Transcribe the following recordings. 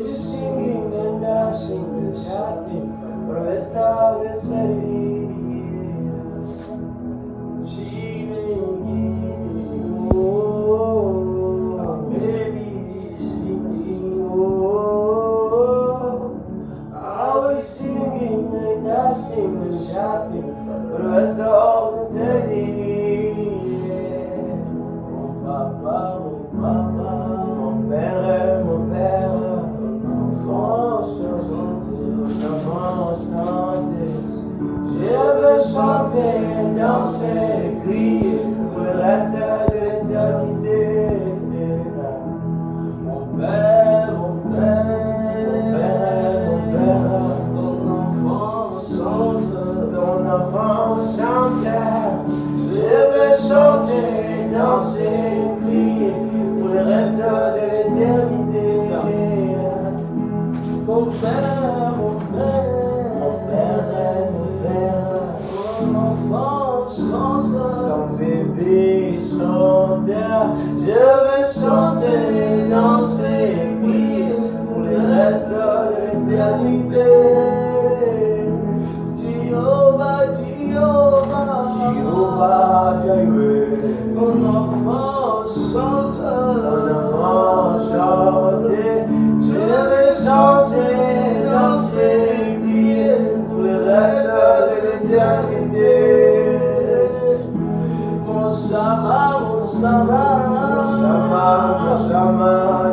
Singing and dancing and shouting for the rest of eternity. Shouting for the rest of eternity. Mon papa, mon père, ton enfant chanter. Je veux chanter, danser, crier pour le reste de l'éternité. Mon père, ton enfant chanteur. Je veux chanter, danser, crier pour le reste de l'éternité. Mon père, ton enfant chanteur, ton bébé chanteur. Je veux chanter, danser, crier pour le reste de l'éternité. Jehovah Jireh, mon enfant chante, je vais chanter, danser, crier pour le reste de l'éternité. Mon Shama,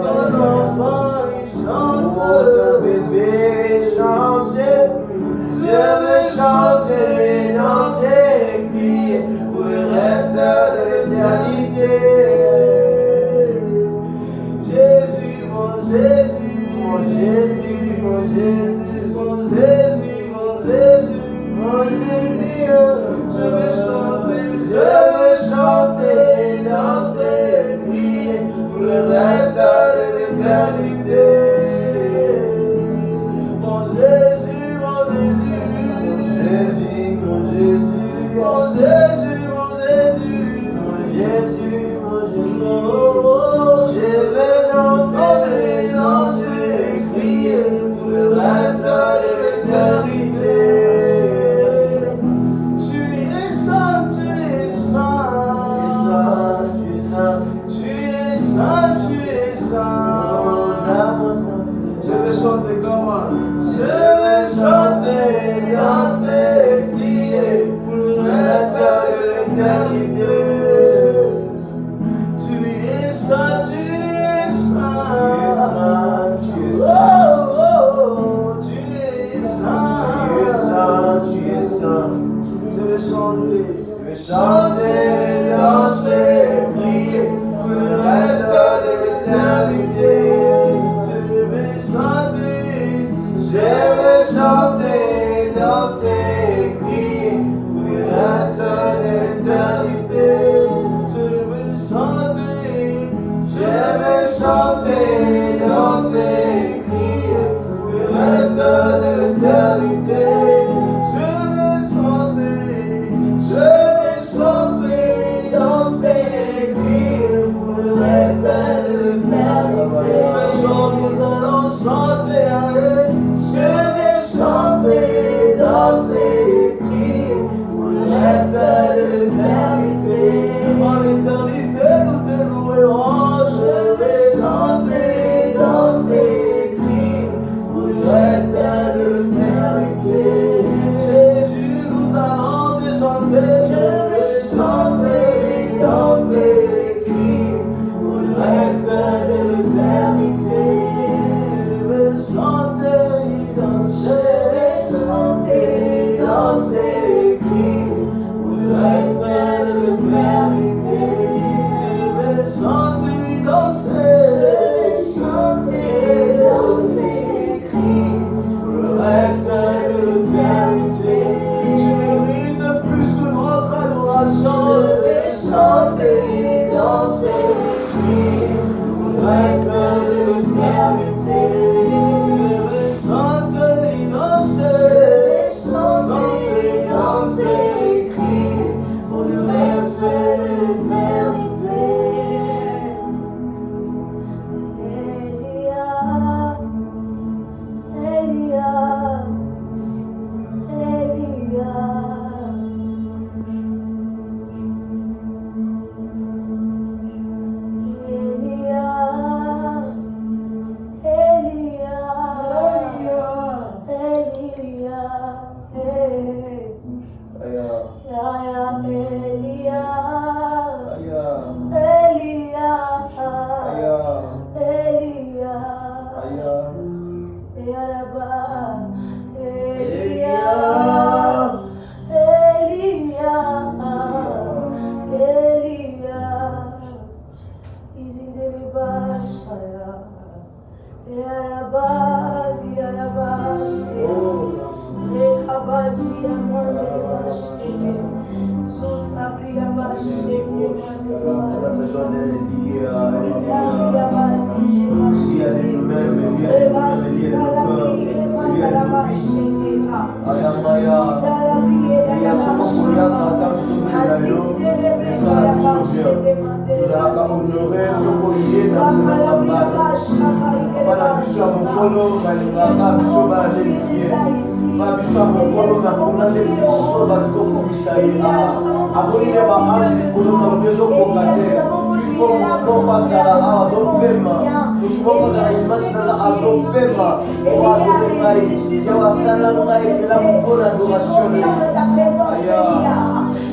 ton enfant il chante, ton bébé chante. Je veux chanter, danser, crier pour le reste de l'éternité. Jésus, mon Jésus, mon Jésus, mon Jésus, mon Jésus, mon Jésus, mon Jésus. Je veux chanter, danser, crier pour le reste de l'éternité. Mon Jésus. Mon Jésus, je vais danser, crier pour le reste de l'éternité. Tu es saint, tu es saint, tu es saint, tu es saint, tu es saint. Je vais chanter comme moi. Je vais chanter, danser, crier pour le reste de l'éternité. Tu es saint, tu es saint. Tu es saint, tu es saint. Tu es saint. Je vais chanter, danser, crier pour le reste de l'éternité. Je veux chanter, danser, crier pour le reste de l'éternité. Je veux chanter, danser, crier pour le reste de l'éternité. Je veux chanter, danser, crier pour le reste de l'éternité. Ce soir nous allons chanter à eux. Je vais chanter, danser, crier pour le reste de l'éternité. En l'éternité, nous te louerons. Je vais chanter, danser, crier pour le reste de l'éternité. Jésus, nous allons te chanter. Je vais chanter, danser, crier pour le reste de l'éternité. Je vais chanter, danser, crier pour le reste de l'éternité. Je vais chanter, danser, crier pour le reste de l'éternité. Tu mérites plus que notre adoration. Je vais chanter, danser, crier pour le reste de l'éternité. Danser, crier pour le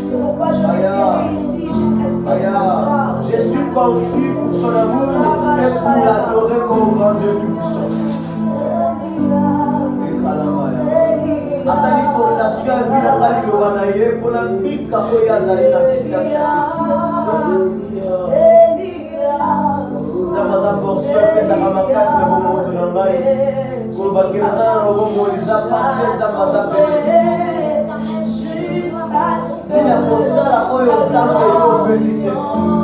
C'est pourquoi je resterai ici jusqu'à ce que je suis conçu pour son amour et pour l'adorer comme grand Dieu tout-puissant. Asali fondation ya vida ngali lowana ye pona mika oyo azali na kitaki Nzambe portion epesaka makasi na bomoto na ngai kolobakela ata na lobongo eza paske Nzambe aza pene nini akosala oyo Nzambe yo opesi te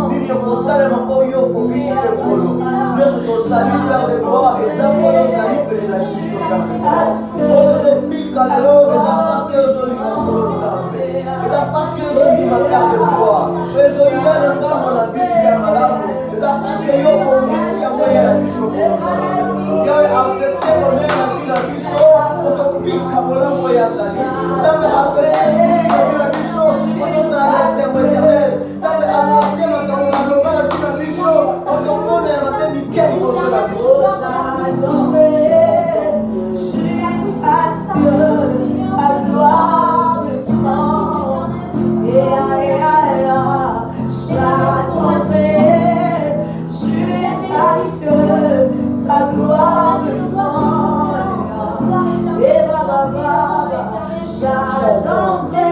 nini okosalema oyo okobisi te kolo nyonso tosali père de gloire eza oyo ozali pene na biso oyo tozobika lelo eza paske ozolinga nkolo Nzambe eza paske ozondima père de gloire ezoya na ngambo na bisi ya malamu eza paske yo kongisi yango ya na biso yo afekte bonene na bina biso otobika bolango ya zali Nzambe afekte sili na bina biso otosala esengo éternel Nzambe afekte makambo malonga na bina biso otofona ya mabe mike liboso na biso jusqu'à ce que ta gloire descende jusqu'à ce que ta gloire descende et Baba j'attendrai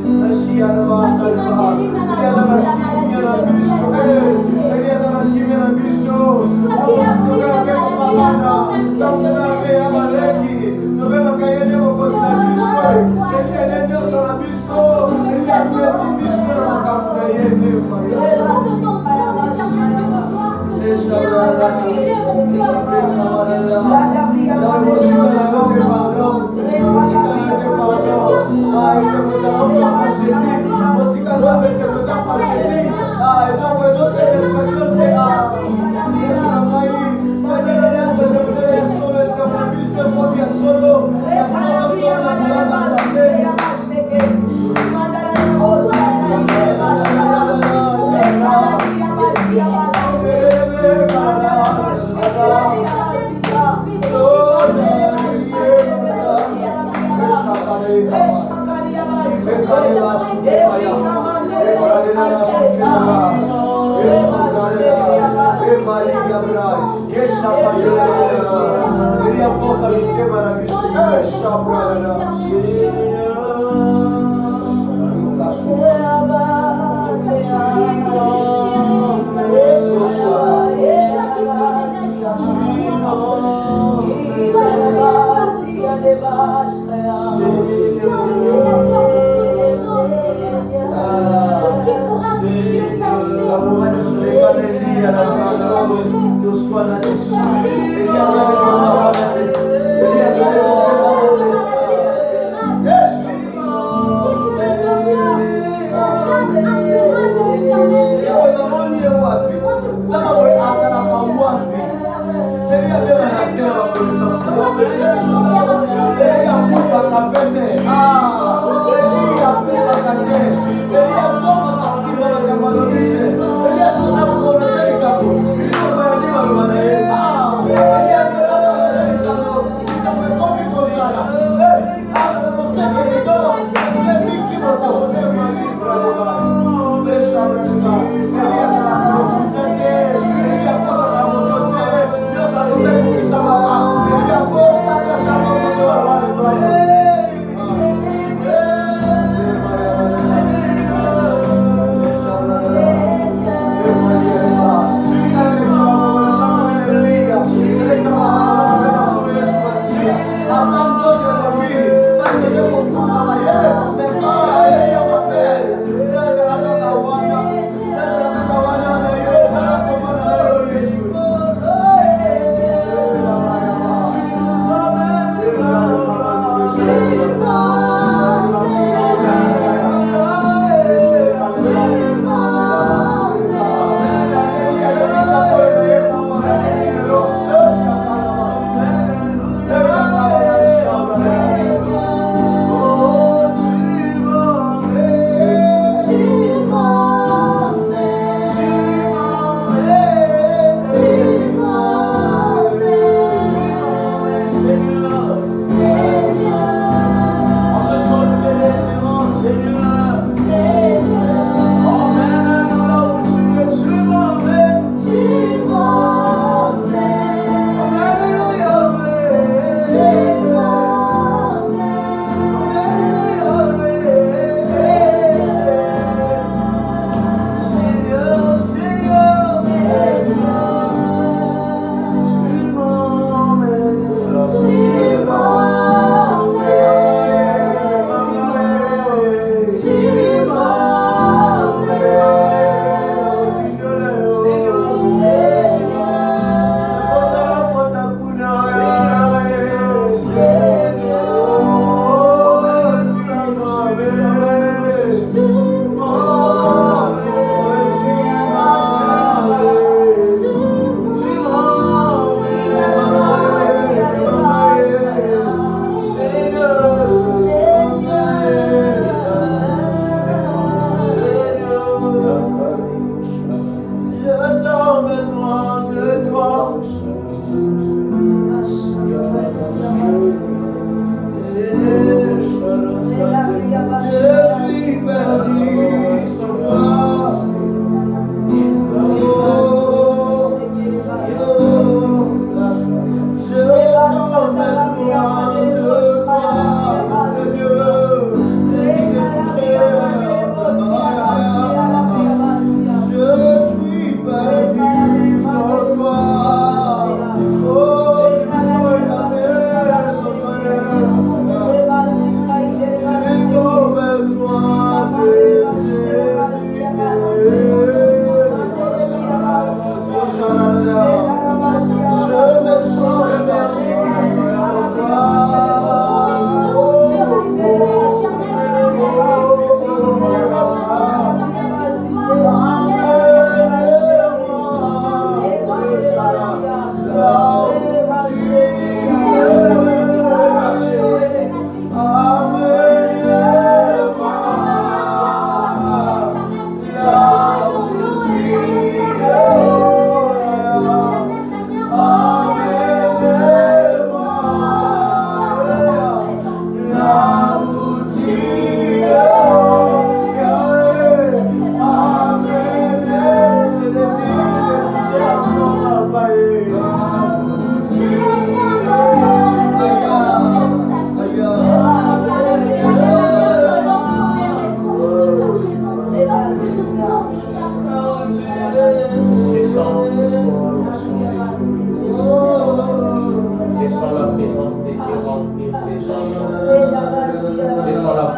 Merci Yeah.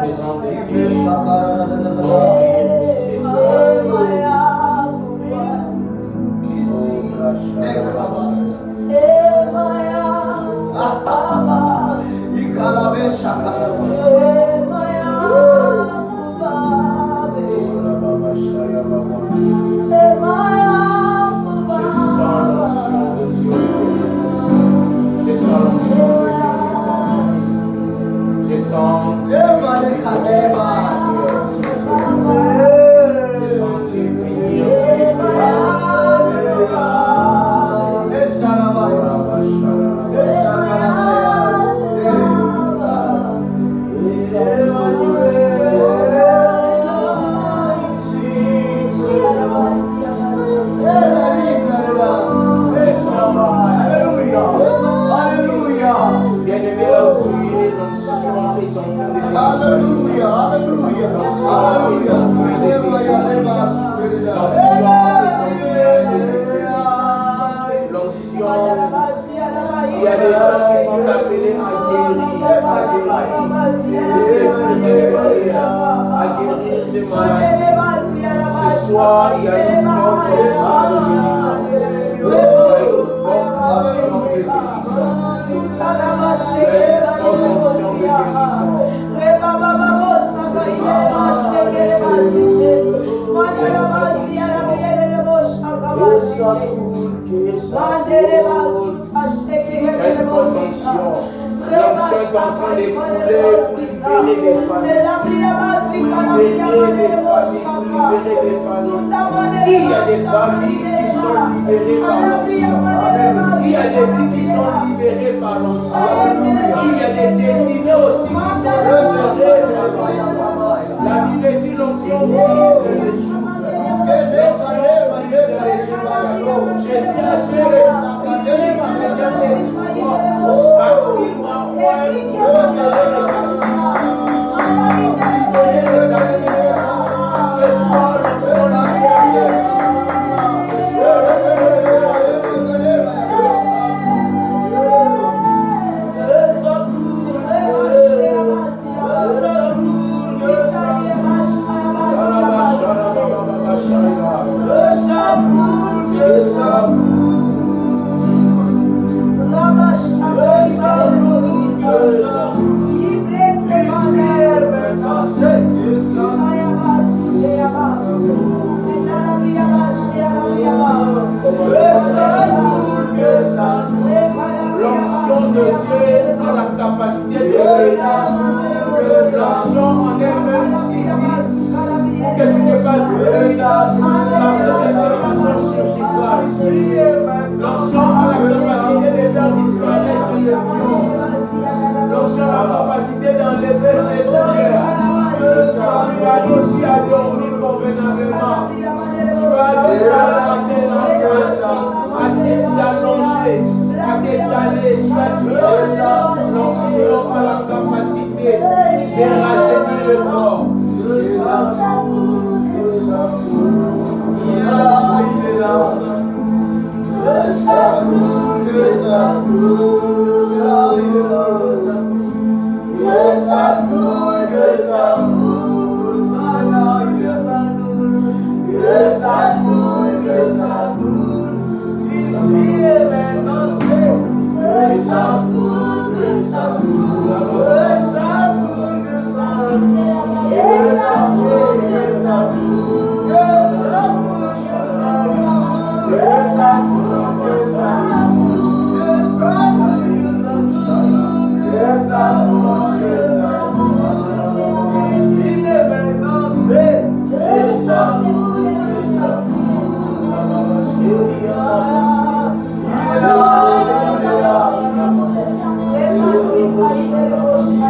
Thank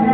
you.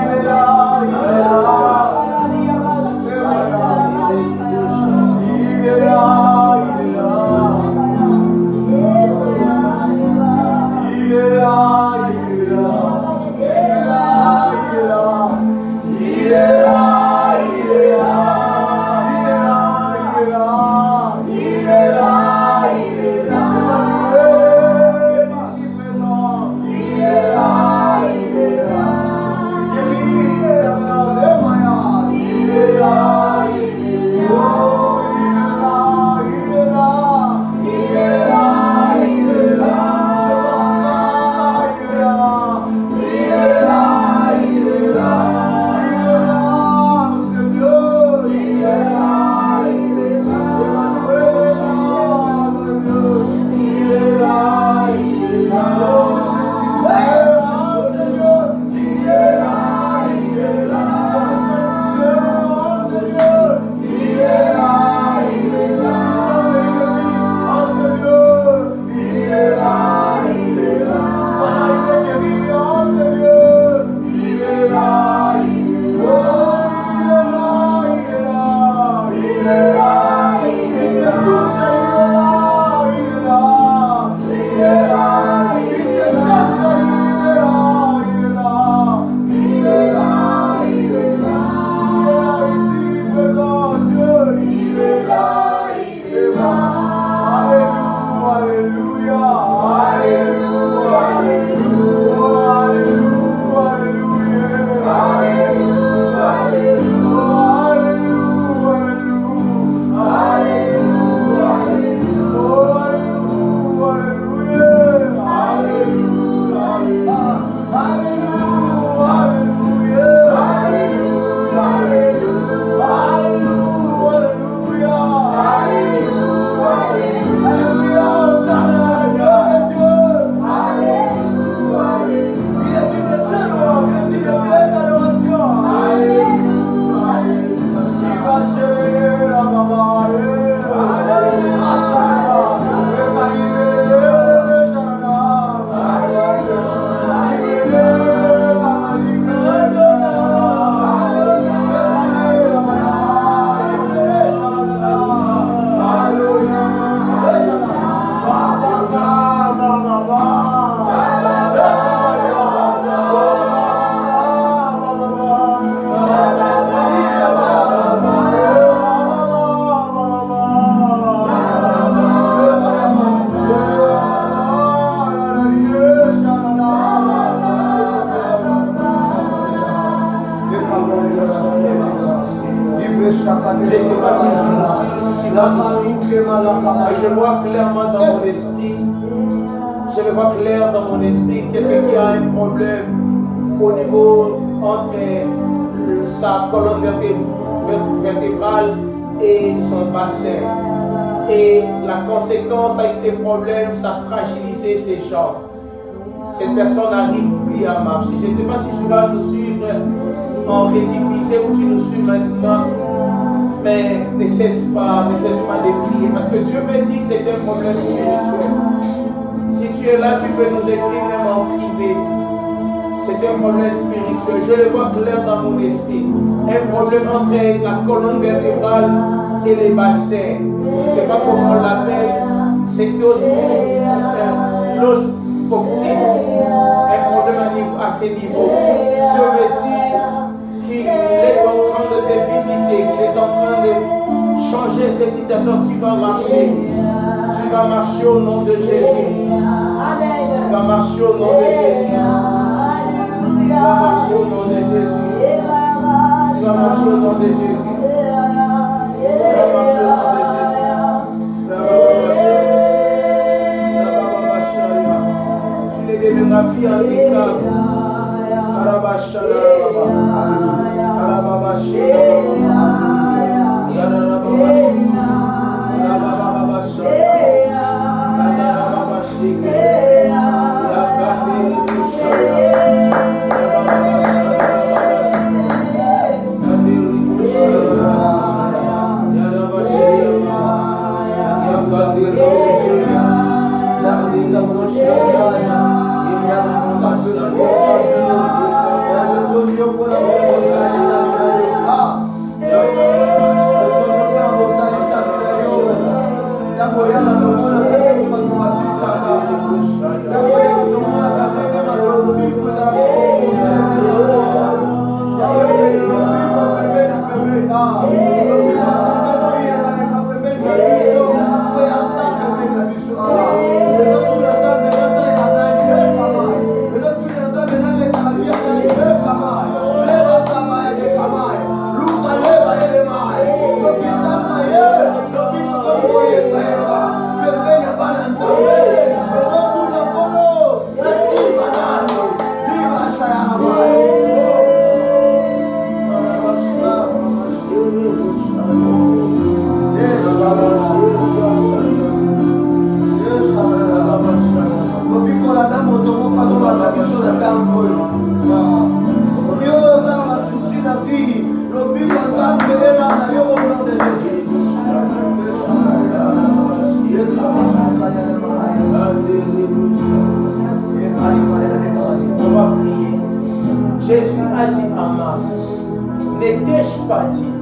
Je ne sais pas si tu nous suis, tu vas nous suivre. Mais je vois clairement dans mon esprit, je le vois clair dans mon esprit, quelqu'un qui a un problème au niveau entre sa colonne vertébrale et son bassin. Et la conséquence avec ces problèmes, ça a fragilisé ses jambes. Cette personne n'arrive plus à marcher. Je ne sais pas si tu vas nous suivre en rédiffusé ou tu nous suis maintenant, mais ne cesse pas de prier. Parce que Dieu me dit que c'est un problème spirituel. Si tu es là, tu peux nous écrire même en privé. C'est un problème spirituel. Je le vois clair dans mon esprit. Un problème entre la colonne vertébrale et les bassins. Je ne sais pas comment on l'appelle. C'est l'os coccyx. Un problème à ce niveau. Dieu me dit qu'il est en train de te visiter, qu'il est en train de changer cette situation. Tu vas marcher. Tu vas marcher au nom de Jésus. Tu vas marcher au nom de Jésus. Tu vas marcher au nom de Jésus. Tu vas marcher au nom de Jésus. Tu vas marcher au nom de Jésus. Tu ne deviendras plus handicap. Jésus a dit à Marthe, ne t'ai-je pas dit,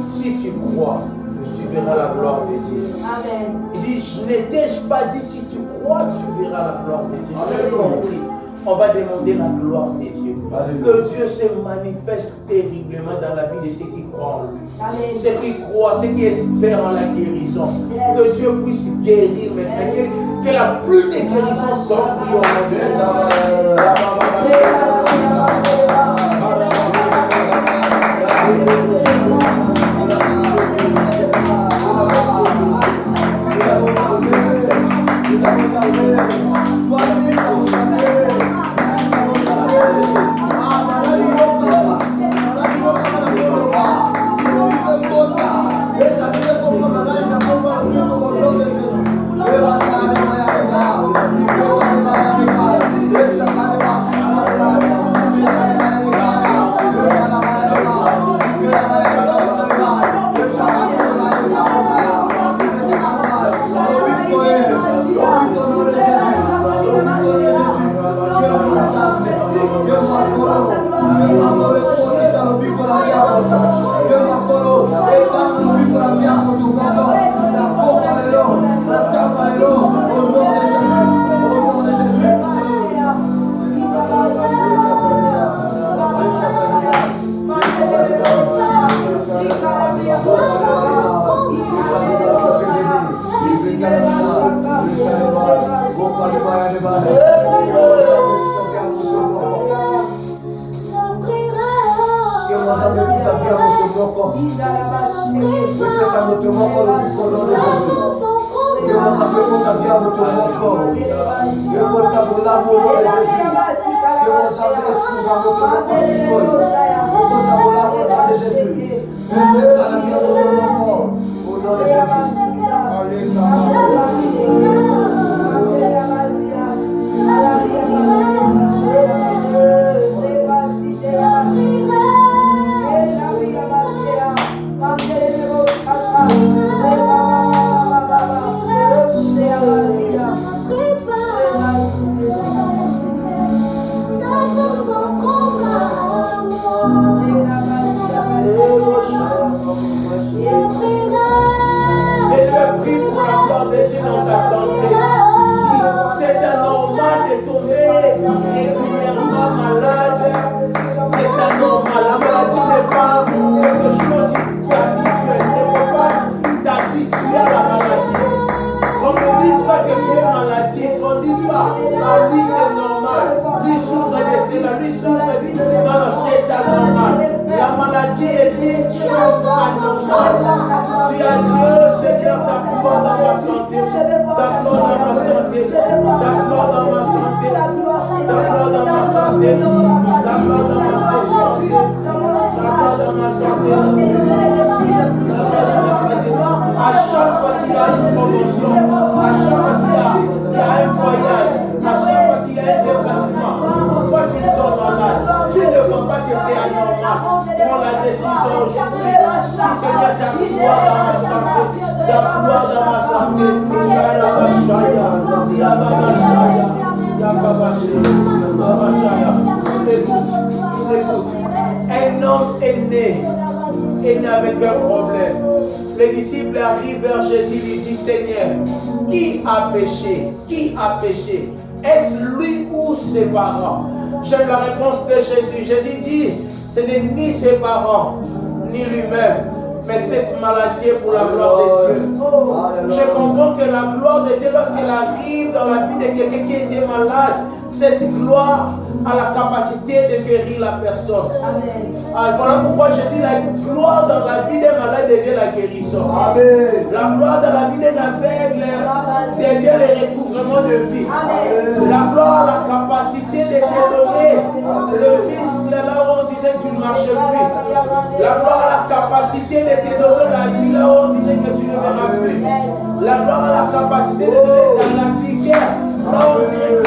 si tu crois, tu verras la gloire de Dieu. Amen. Il dit, je ne t'ai-je pas dit, si tu crois, tu verras la gloire de Dieu. J'ai compris. On va demander la gloire de Dieu. Amen. Que Dieu se manifeste terriblement dans la vie de ceux qui croient en lui. Amen. Ceux qui croient, ceux qui espèrent en la guérison. Yes. Que Dieu puisse guérir maintenant. Yes. Que la pluie de guérison soit prise au nom de Dieu. Yes, Un homme est né et né avec un problème. Les disciples arrivent vers Jésus, lui disent: Seigneur, qui a péché? Qui a péché? Est-ce lui ou ses parents? J'aime la réponse de Jésus. Jésus dit: ce n'est ni ses parents, ni lui-même, mais cette maladie est pour la gloire de Dieu. Je comprends que la gloire de Dieu, lorsqu'elle arrive dans la vie de quelqu'un qui était malade, cette gloire a la capacité de guérir la personne. Alors voilà pourquoi je dis la gloire dans la vie des malades devient la guérison. Amen. La gloire dans la vie des aveugles devient le recouvrement de vie. Amen. La gloire a la capacité de te donner le muscle là où on disait que tu ne marchais plus. La gloire a la capacité de te donner la vie là où on disait que tu ne verras plus. La gloire a la capacité de te donner dans la vigueur là où on dirait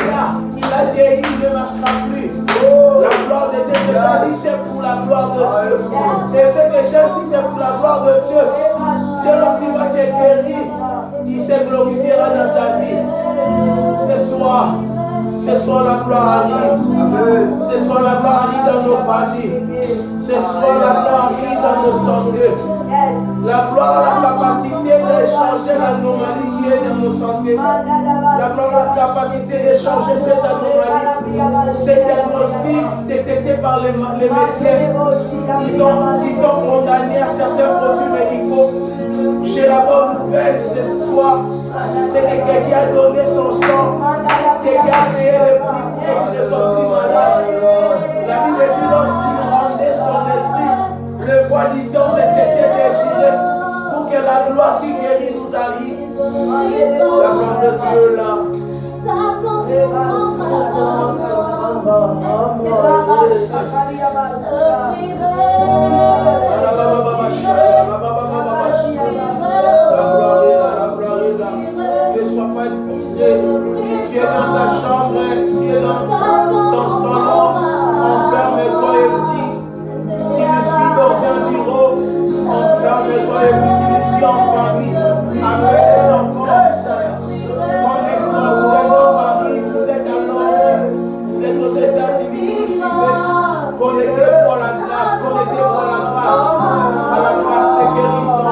qu'il a guéri, il ne marchera plus. La gloire de Dieu, je dis, c'est pour la gloire de Dieu. Et ce que j'aime, si c'est pour la gloire de Dieu, c'est lorsqu'il va te guérir, il se glorifiera dans ta vie. Ce soir la gloire arrive. Ce soir la gloire arrive dans nos familles. Ce soir la gloire arrive dans nos santé. La gloire a la capacité de changer l'anomalie qui est dans nos santé. La gloire a la capacité de changer cette anomalie. Ces diagnostics détectés par les médecins, ils t'ont condamné à certains produits médicaux. J'ai la bonne nouvelle ce soir, c'est que quelqu'un a donné son sang, quelqu'un a payé le prix pour que tu ne sois plus malade. La Bible dit lorsqu'il rendait son esprit, le voile du temple s'était déchiré pour que la gloire qui guérit nous arrive. La gloire de Dieu là. Ne sois pas frustré. Tu es dans ta chambre, tu es dans ton salon, enferme-toi et prie. Tu le suis dans un bureau, enferme-toi et prie. Tu le suis en famille, avec des enfants. Connecte-toi, vous êtes dans Paris, vous êtes à Londres, vous êtes aux États-Unis, vous suivez. Connectez-vous à la grâce, connectez-vous à la grâce de guérison.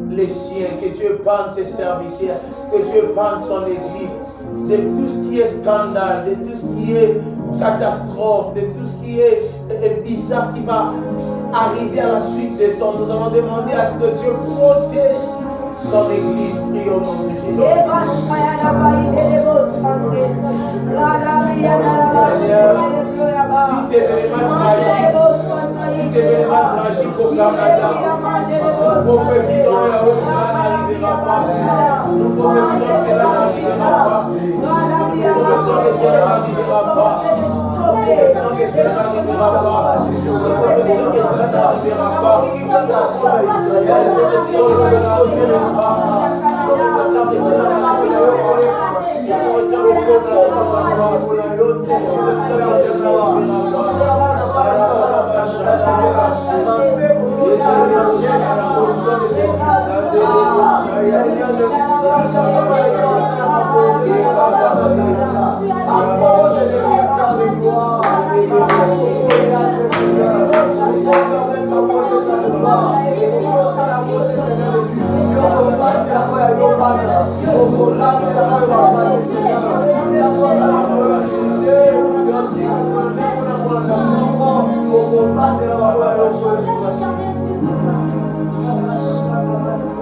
Les siens, que Dieu parle ses serviteurs, que Dieu parle son église, de tout ce qui est scandale, de tout ce qui est catastrophe, de tout ce qui est bizarre qui va arriver à la suite des temps. Nous allons demander à ce que Dieu protège son église. Prions au nom de Jésus. Tout événement tragique, au Canada, nous prophétisons la route, cela n'arrivera pas. Nous prophétisons que cela n'arrivera pas. Nous prophétisons que cela n'arrivera pas. que cela n'arrivera pas. Prophétisons que cela n'arrivera pas.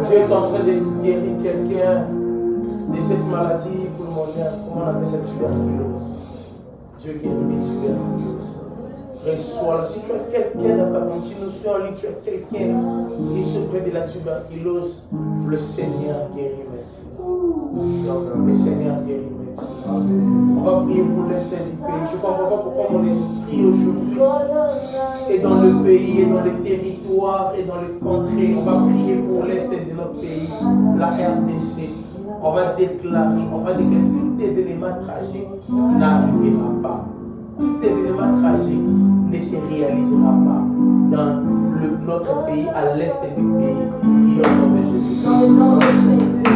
Dieu est en train de guérir quelqu'un de cette maladie pulmonaire, comment on appelle cette tuberculose. Dieu guérit les tuberculoses. Reçois-le. Si tu as quelqu'un dans ta continuation en lui, tu as quelqu'un qui souffre de la tuberculose, le Seigneur guérit maintenant. Le Seigneur guérit maintenant. On va prier pour l'Est du pays. Je ne comprends pas pourquoi mon esprit aujourd'hui est dans le pays, est dans les territoires, et dans les contrées. On va prier pour l'Est de notre pays, la RDC. On va déclarer tout événement tragique n'arrivera pas. Tout événement tragique ne se réalisera pas dans notre pays, à l'est du pays. Prions au nom de Jésus. Dans le nom de Jésus.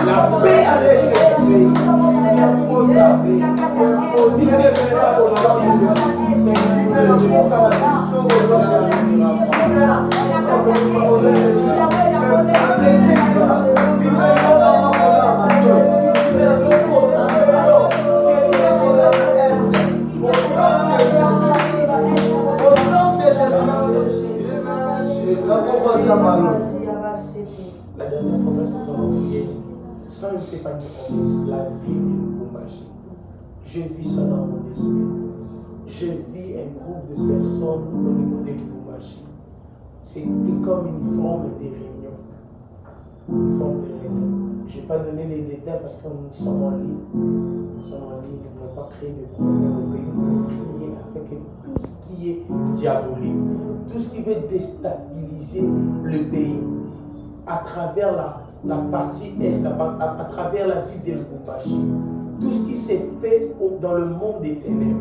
La paix à l'est du pays. La dernière promesse que nous avons priée, ça ne s'est pas une promesse, la vie de Lubumbashi. Je vis ça dans mon esprit. Je vis un groupe de personnes au niveau de Lubumbashi. C'est comme une forme de réunion. Une forme de réunion. Je ne vais pas donner les détails parce que nous sommes en ligne. Nous sommes en ligne, nous n'avons pas créé de problème au pays. Nous voulons prier afin que tout ce qui est diabolique, tout ce qui veut déstabiliser le pays, à travers la partie est, à travers la vie de Lubumbashi, tout ce qui s'est fait dans le monde des ténèbres,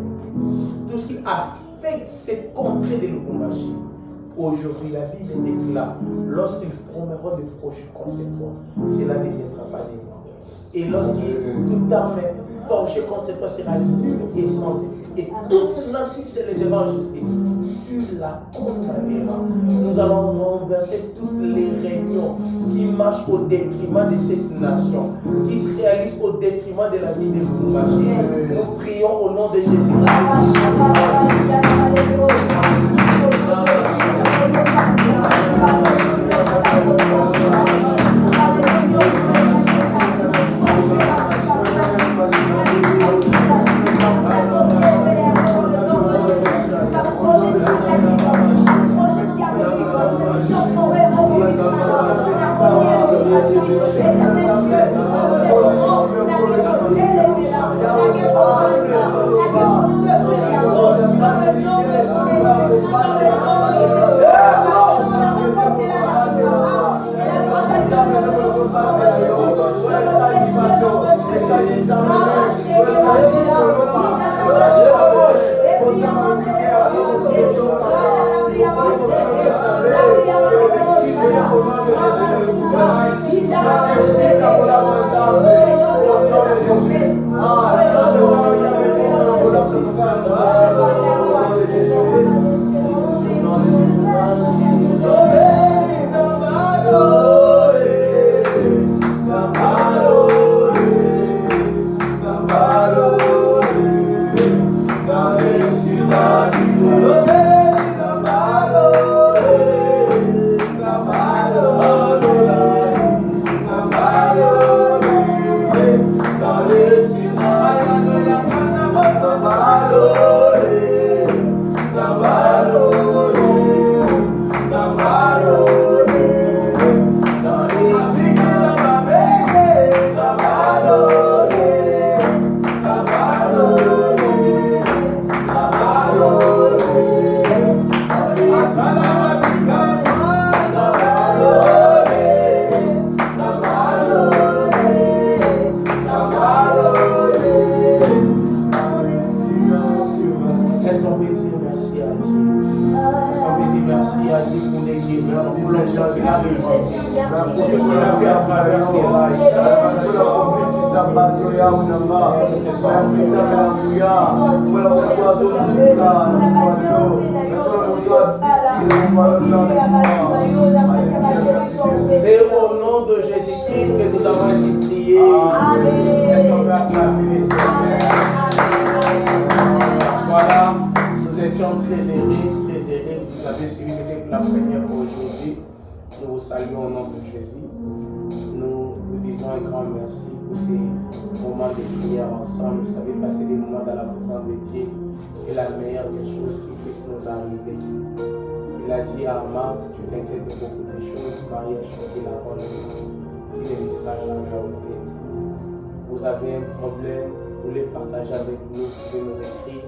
tout ce qui affecte cette contrée de Lubumbashi. Aujourd'hui, la Bible déclare, lorsqu'ils formeront des projets contre toi, cela ne viendra pas de moi. Et toute arme forgée contre toi sera nulle et sans effet. Et toute l'âme qui se lèvera en justice, tu la condamneras. Nous allons renverser toutes les réunions qui marchent au détriment de cette nation, qui se réalisent au détriment de la vie de Lubumbashi. Nous prions au nom de Jésus. traverser c'est au nom de Jésus-Christ que nous avons ainsi prié. Est-ce qu'on peut acclamer les Seigneurs? Voilà, nous étions très heureux. Vous avez suivi peut-être pour la première fois aujourd'hui. Nous vous saluons au nom de Jésus. Nous vous disons un grand merci pour ces moments de prière ensemble. Vous savez, passer des moments dans la présence de Dieu est la meilleure des choses qui puissent nous arriver. Il a dit à Marthe, tu t'inquiètes de beaucoup de choses, Marie a choisi la bonne voie, qui ne sera jamais ôté. Vous avez un problème, vous voulez partager avec nous, vous pouvez nous écrire,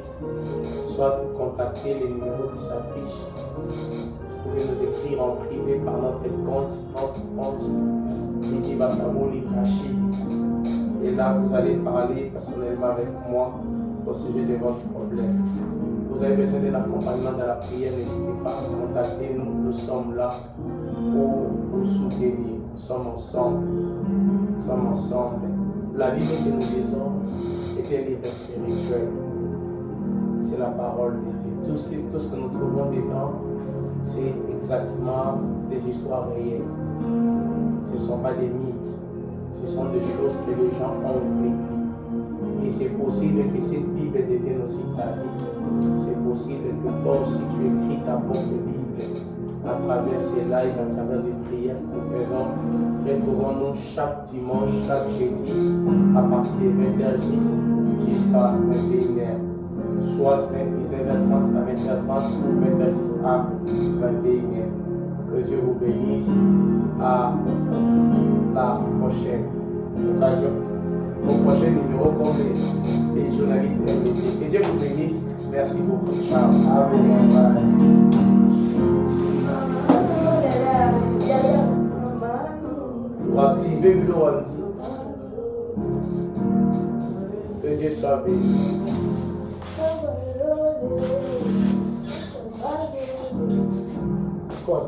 soit contacter les numéros qui s'affichent. Vous pouvez nous écrire en privé par notre compte Midi Bassamo Livrachid. Et là, vous allez parler personnellement avec moi au sujet de votre problème. Vous avez besoin d'un accompagnement dans la prière, n'hésitez pas à nous contacter. Nous sommes là pour vous soutenir. Nous sommes ensemble. La Bible que nous lisons est un livre spirituel. C'est la parole de Dieu. Tout ce que nous trouvons dedans, c'est exactement des histoires réelles. Ce ne sont pas des mythes. Ce sont des choses que les gens ont vécues. Et c'est possible que cette Bible devienne aussi ta vie. C'est possible que toi aussi tu écris ta propre Bible à travers ces lives, à travers les prières que nous faisons. Retrouvons-nous chaque dimanche, chaque jeudi, à partir de 20h jusqu'à 21h. Soit 19h30 à 20h30 ou 20h jusqu'à 21h. Que Dieu vous bénisse. À la prochaine occasion. Au prochain numéro comme les journalistes aiment le dire. Que Dieu vous bénisse. Merci beaucoup. Ciao. Amen. Activez le rendu. Que Dieu soit béni. Quoi?